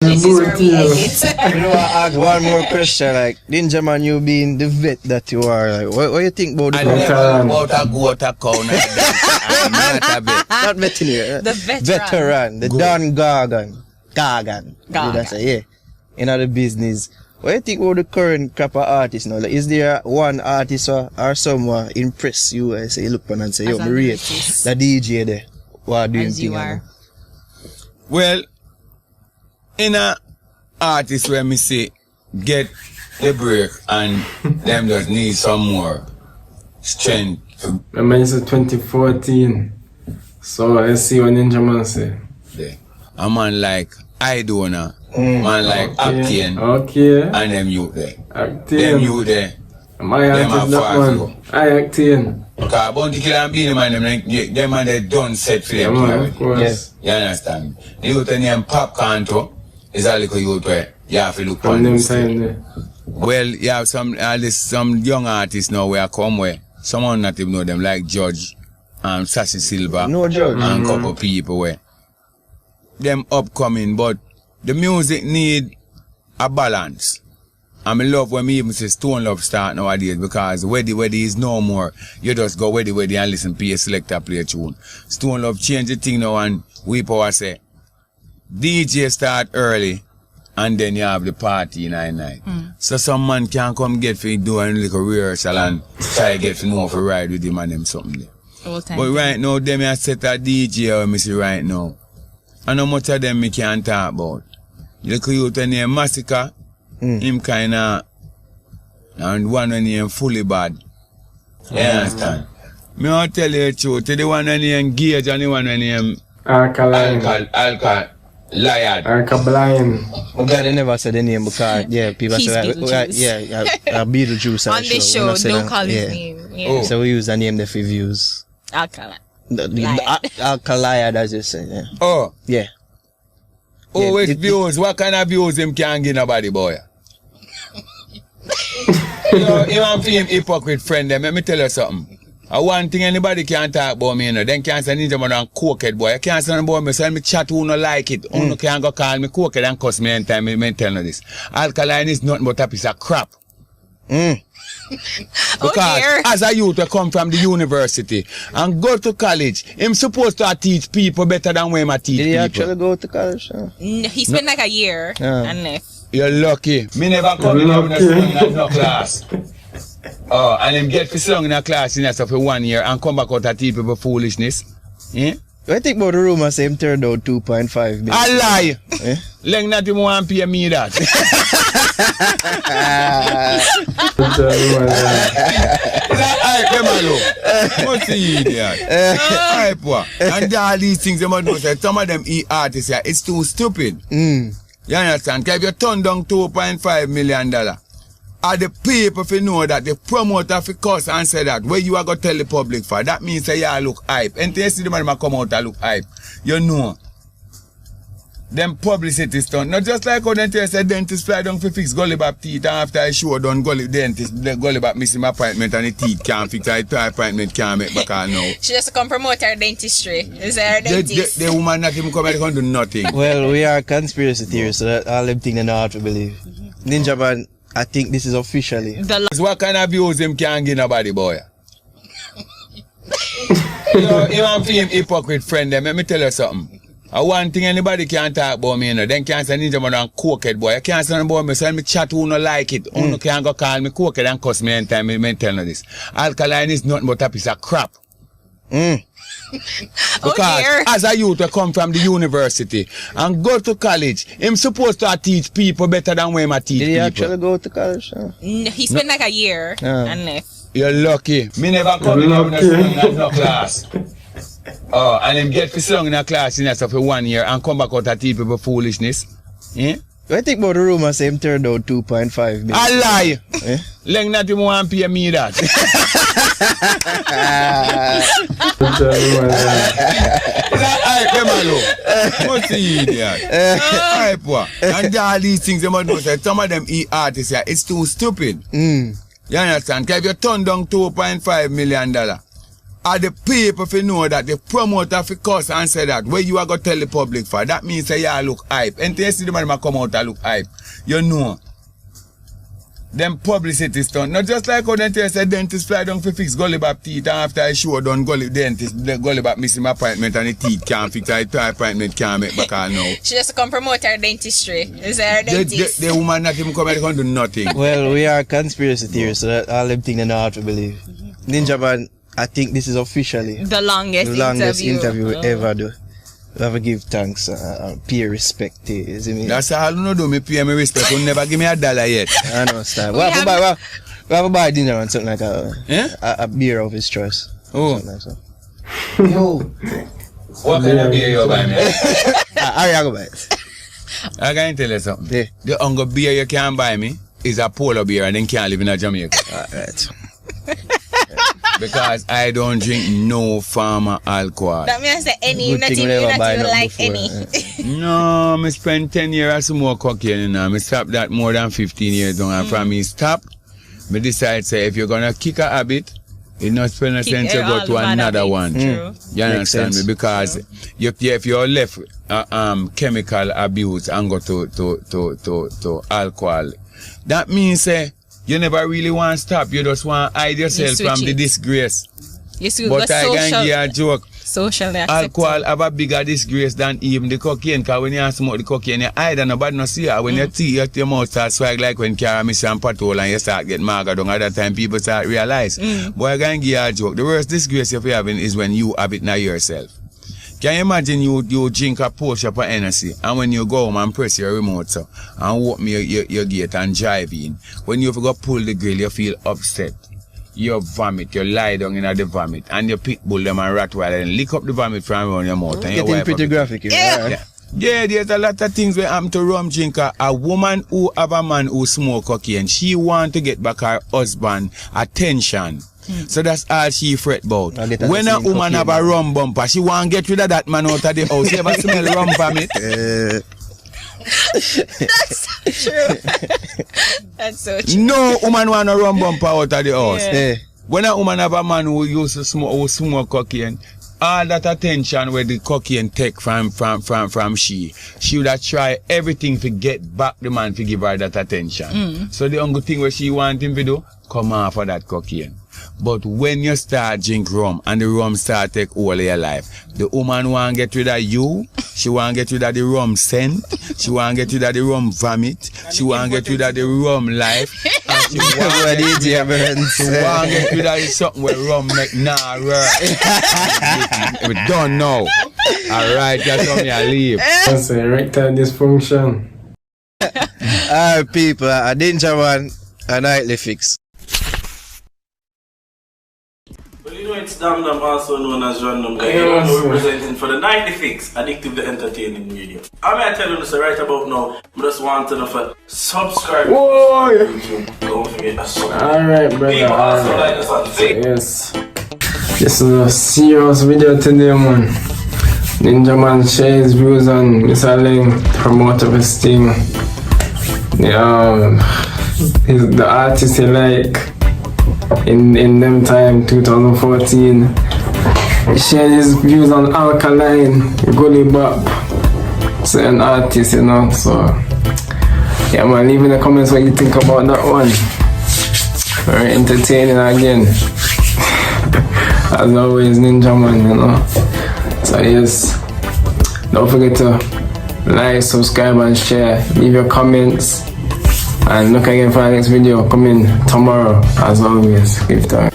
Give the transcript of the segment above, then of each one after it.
This is where we end it. You know, I ask one more question. Like, NinjaMan, you being the vet that you are, like, what you think about the I never about a goat a cow. I'm not a vet. Not veterinary. The veteran. The Don Gargan. Did I say, yeah. In the business. What do you think about the current crop of artists now? Like, is there one artist or someone impress you and say, look on and say, yo, me rate the DJ there? What do you think? Well, in a artist where me say, get the break and them just need some more strength. I mean, it's 2014. So let's see what NinjaMan say. Yeah. A man like Aidonia, man like I-Octane, okay. and them youth there. I-Octane. Them youth there. My artist that one. I-Octane. Because Bounty Killer and Beenie Man, them man they done set for them. Of course. You understand? The youth named Popcaan too is a little youth where you have to look From on them this. time there. Well, you have some young artists now where come where someone not even know them like Judge and Sassy Silva No Judge. and couple people where them upcoming, but the music need a balance. And I love when me even say Stone Love start nowadays because Weddy is no more. You just go Weddy and listen to a selector play a tune. Stone Love change the thing now and we power say DJ start early and then you have the party in the night. So some man can come get for do a little rehearsal and try to get to know for ride with him and them something there. But right now them I set a DJ or me see right now. And how much of them me can talk about. You look youth named Masicka. Him kinda and one when he fully bad. You understand? Me want tell you the truth, the one when he Gage and the one when he Alkaline. Alkaline. Alkaline. I'm glad they never said the name because, yeah, people He's say, like, Beetlejuice. On this show, don't call his name. Yeah. So we use the name that we use. Alkaline. Alkaline, as you say, yeah. Oh. Yeah. Oh, which views? What kind of views him can give nobody, boy? You know, even for him hypocrite friend, let me tell you something. One thing anybody can't talk about me, you know, then can't say NinjaMan and cokehead, boy. You can't say about me, so me chat who no like it. Who no can go call me cokehead and cuss me anytime me tell you this. Alkaline is nothing but a piece of crap. Because as a youth, I come from the university and go to college. I'm supposed to teach people better than when I teach people. Did he actually go to college? He spent like a year and left. You're lucky. Me never come in no class. Oh, and him get for song in a class in for 1 year and come back out and teach people foolishness. Yeah? What do you think about the rumor say him turned out 2.5 million? A lie! Leng not even want to pay me that. Hype them alone. What's the idiot? Hype what? And all these things them do say some of them artists here, it's too stupid. You understand? Because if you turn down $2.5 million, are the people if you know that the promoter for cuss and say that where you are gonna tell the public for that means that you look hype. And you see the man come out and look hype. You know. Them publicity stunt. Not just like how they tell say dentist fly down for fix Gully Bop teeth and after I show done the Gully Bop missing my appointment and the teeth can't fix it, the appointment can't make back on now. She just come promote her dentistry. Is her dentist? The woman not even come and can do nothing. Well, we are conspiracy theorists, so that all them things they know how to believe. NinjaMan, I think this is officially. What kind of views him can give nobody, boy? You know, even for him hypocrite friend, let me tell you something. One thing anybody can't talk about me, you know, then can't say NinjaMan and cokehead, boy. You can't say about me, so me chat who no like it. Who no can go call me cokehead and cuss me anytime me tell you this. Alkaline is nothing but a piece of crap. Because as a youth, I come from the university and go to college. I'm supposed to teach people better than when I teach people. Did he actually go to college? He spent like a year and left. You're lucky. Me never come in no class. Oh, and him get for song in a class in for 1 year and come back out and teach people foolishness. Yeah? What do you think about the rumor say him turned out 2.5 million? A lie! Leng not even want to pay me that. Hype them alone. What's the idiot? Hype what? And all these things them do say some of them artists here, it's too stupid. You understand? Because if you turn down $2.5 million, are the people if you know that the promoter fi cuss and say that where you are gonna tell the public for. That means say yeah look hype. And you see the man come out and look hype. You know. Them publicity stunt. Not just like how they tell say dentist fly down to fix Gully Bop teeth and after I show done Gully dentist, the Gully Bop missing my appointment and the teeth can't fix her appointment can't make back her now. She just come promote her dentistry. Is her dentist? The woman not even come and can do nothing. Well, we are conspiracy theorists, so that all them things they know how to believe. NinjaMan, I think this is officially the longest interview we ever do. We have to give thanks, pay respect to you. See me? That's all you know do, me pay me respect. You never give me $1 yet. I know, style. We have to buy dinner and something like a beer of his choice. Oh. Like so. Yo. What kind of beer you buy me? I go buy it. I can tell you something. Yeah. The only beer you can buy me is a polar beer and then can't live in a Jamaica. Alright. Because I don't drink no farmer alcohol. That means that any, not even like before, any. No, I spent 10 years to smoke cocaine now. I stopped that more than 15 years now. And from me stop, I decide say if you're gonna kick a habit, it not spend a sense to go to another one. You understand me? Because if you're left chemical abuse and go to alcohol, that means you never really want to stop. You just want to hide yourself from the disgrace. But I can give you a joke. Socially alcohol have a bigger disgrace than even the cocaine. Because when you smoke the cocaine, you hide and nobody no see it. When you teeth, your mouth start swag like when Cara miss and patrol and you start get maga down. At that time, people start realize. But I can give you a joke. The worst disgrace you're having is when you have it now yourself. Can you imagine you drink a Porsche of energy and when you go home and press your remote so, and walk me your gate and drive in, when you go pull the grill you feel upset. You vomit, you lie down in the vomit and you pit bull them and Rottweiler and lick up the vomit from around your mouth. And getting pretty graphic. Yeah, there's a lot of things where I'm to rum drinker. A woman who have a man who smoke cocaine, she want to get back her husband attention. So that's all she fret about. When a woman have a rum bumper, she want to get rid of that man out of the house. You ever smell rum from it? That's so true. That's so true. No woman want a rum bumper out of the house. Yeah. When a woman have a man who used to smoke cocaine, all that attention where the cocaine take from she would have tried everything to get back the man to give her that attention. So the only thing where she want him to do, come off of that cocaine. But when you start drink rum and the rum start take all of your life, the woman want to get rid of you, she want to get rid of the rum scent, she want to get rid of the rum vomit, she want to get rid of the rum life, and she want to get rid of something where rum make we don't know. Alright, that's how me I leave. That's erectile dysfunction. Alright people, a NinjaMan, a nightly fix. It's Dam Dam, also known as Random Guy. Yes. Representing for the Nightly Fix, Addictive Entertaining Radio. I'm going to tell you this right about now. I just want to know for subscribe. Whoa! Don't forget to subscribe. Alright, brother. People also like us on Facebook. Yes. This is a serious video today, man. NinjaMan shares his views on Mr. Ling, promote of his thing. The artist he like. In them time, 2014, he shared his views on Alkaline, Gully Bop, certain artists, you know. So, yeah, man, leave in the comments what you think about that one. Very entertaining again. As always, NinjaMan, you know. So, yes, don't forget to like, subscribe, and share. Leave your comments. And look again for our next video coming tomorrow, as always. Give time.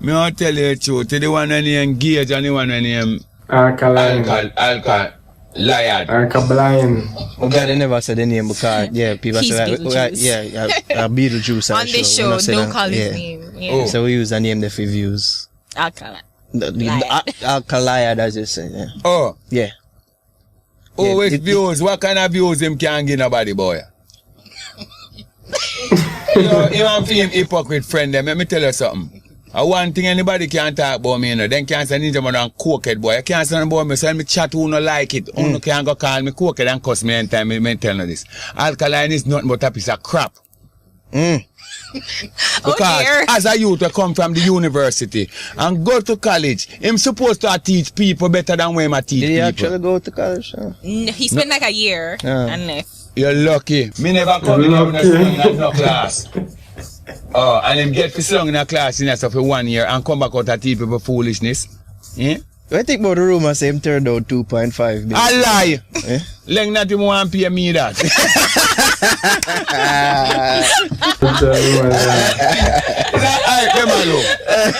Me want tell you the truth. The one named Gage and the one named Alkaline. Alkaline. I'm glad they never said the name because, people He's say, Beetlejuice. On this show, don't call his name. Yeah. Oh. So we use the name there for views. Alkaline. Alkaline, that's just it. Yeah. Oh. Yeah. Oh, it's views. What kind of views him can give nobody, boy? You want to him hypocrite friend, let me tell you something. One thing anybody can't talk about me, you know. Then can't say NinjaMan and cokehead, boy. You can't say about me, so let me chat who no like it. Who no can go call me cokehead and cuss me anytime me tell you this. Alkaline is nothing but a piece of crap. Because as a youth, I come from the university and go to college. I'm supposed to teach people better than when I teach people. Did he actually go to college? No, he spent like a year and left. You're lucky. Me never come in no class. Oh, and him get for song in a class in for 1 year and come back out and teach people foolishness. Yeah? What do you think about the rumor say him turned out 2.5 million? A lie! Leng not him want to pay me that.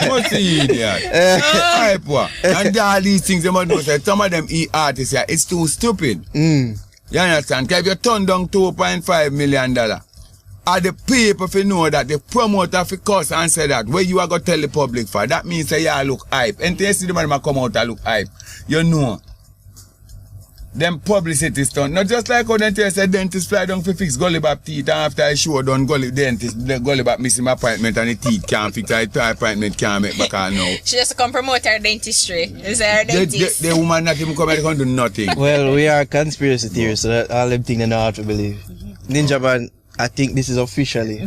What's the idiot? Hype what? And all these things, they must know that some of them artists here, it's too stupid. You understand? Because if you turn down $2.5 million, are the people if you know that the promoter if you cuss and say that where you are going to tell the public for, that means that you look hype. And you see the man come out and look hype. You know. Them publicity stunt. Not just like how they say dentist fly down to fix Gully Bop teeth and after I show done Gully dentist, the Gully Bop missing my appointment and the teeth can't fix it, the appointment can't make back on now. She just come promote her dentistry. Is her dentist? The woman not even come and can do nothing. Well, we are conspiracy theorists, so that all them things they know how to believe. NinjaMan, I think this is officially